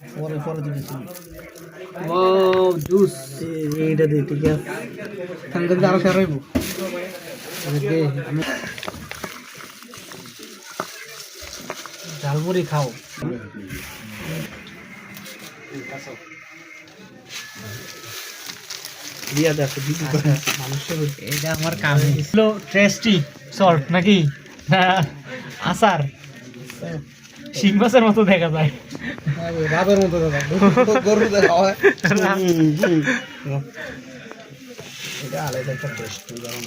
পরে পরে দিয়েছি ও জুস এইটা দিয়ে ঠিক আছে ঠান্ডা আরো শেয়ার হইব দে আমি ঝালমুড়ি খাও দিয়া দেখো দিদি মানুষের এটা আমার কাম ছিল টেস্টি সল্ট নাকি না আচার শিং মাছের মতো দেখা যায় রাবের মতো দাদা গরু দেখা হয় এটা আলাদা একটা টেস্ট যেমন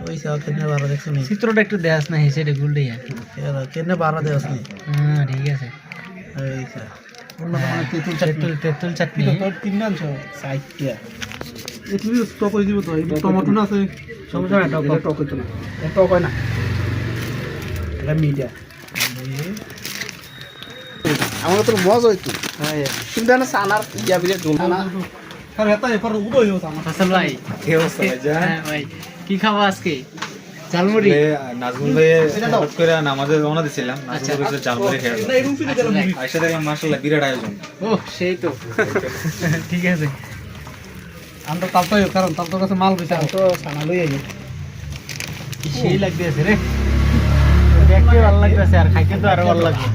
ওই সব কেনে বারো দেখছো নি চিত্রটা একটু দেখাস না হিসেবে গুলডে কেনে বারো দেওয়াস নি হ্যাঁ ঠিক আছে এই স্যার অন্য মানে তেঁতুল চাটনি তোর তিন আনছ সাইডটা একটু স্টক হয়ে দিব তো এই টমেটো না আছে সমস্যা না টক টক হইতো না টক হয় না এটা মিডিয়া আমার তো মজা হইতো হ্যাঁ কিন্তু না সানার ইয়া বিরে দোল না আর এটা এফার উদো হইও সামা হাসান ভাই কি অবস্থা ভাইজান? হ্যাঁ ভাই কি খাবো আজকে ঝালমুড়ি নাজমুল ভাই হঠাৎ করে নামাজে রওনা দিছিলাম আচ্ছা। নাজমুল ভাই ঝালমুড়ি খেয়ে এটা এরকম ফিরে গেল মুভি আইসা দেখলাম মাশাআল্লাহ বিরাট আয়োজন ও সেই তো ঠিক আছে আমরা তালতো কারণ তালতো কাছে মাল বেচা তো সানা লই আই সেই লাগতেছে রে দেখতে ভালো লাগতেছে আর খাইতে তো আরো ভালো লাগবে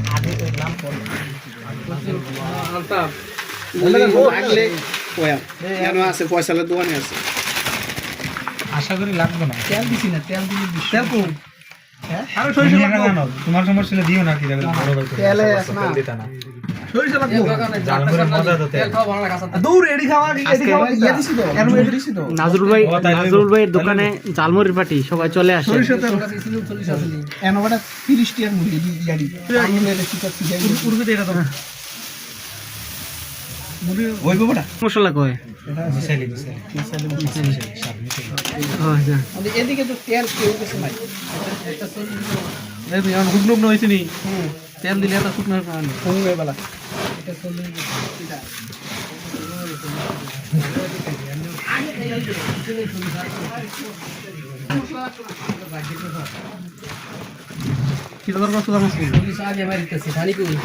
লাগলে কোয়া কেন আছে পয়সার দোকানে আছে আশা করি লাগবে না তেল দিছি না তেল দিলে তেল কোন আরে সরিষা লাগবে তোমার সমস্যা হলে দিও না কি যাবে বড় ভাই তেলে আছে না দিতা না সরিষা লাগবে ঝালমুড়ির মজা তো তেল দূর এডি খাওয়া এডি খাওয়া ইয়া দিছি তো এর মধ্যে দিছি তো নাজরুল ভাইয়ের দোকানে ঝালমুড়ির পার্টি সবাই চলে আসে সরিষা তেল এন ওটা 30 টিয়ার মুড়ি গাড়ি আমি মেরে শিখাচ্ছি পুরো এটা তো মুড়ি ওই বাবাটা মশলা কয় মিশাইলি ও আচ্ছা এদিকে তো তেল কেউ কিছু নাই এই বিয়ান হুগলুম নইছে নি তেল দিলে এটা শুকনো কারণে হুঙ্গে বেলা কি দরকার কত দাম আছে পুলিশ আগে মারিতেছে পানি কই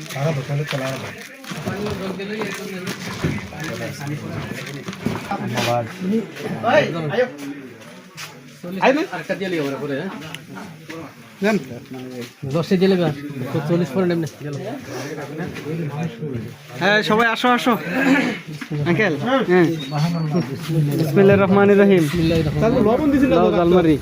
সারা দোকানে চলা হবে ধন্যবাদ আরেকটা দিয়ে লিও পরে হ্যাঁ দশে দিলে গা 40 পরে নেমনে গেল হ্যাঁ সবাই আসো আসো আঙ্কেল হ্যাঁ বিসমিল্লাহির রহমানির রহিম লবণ দিছিল লাল জালমারি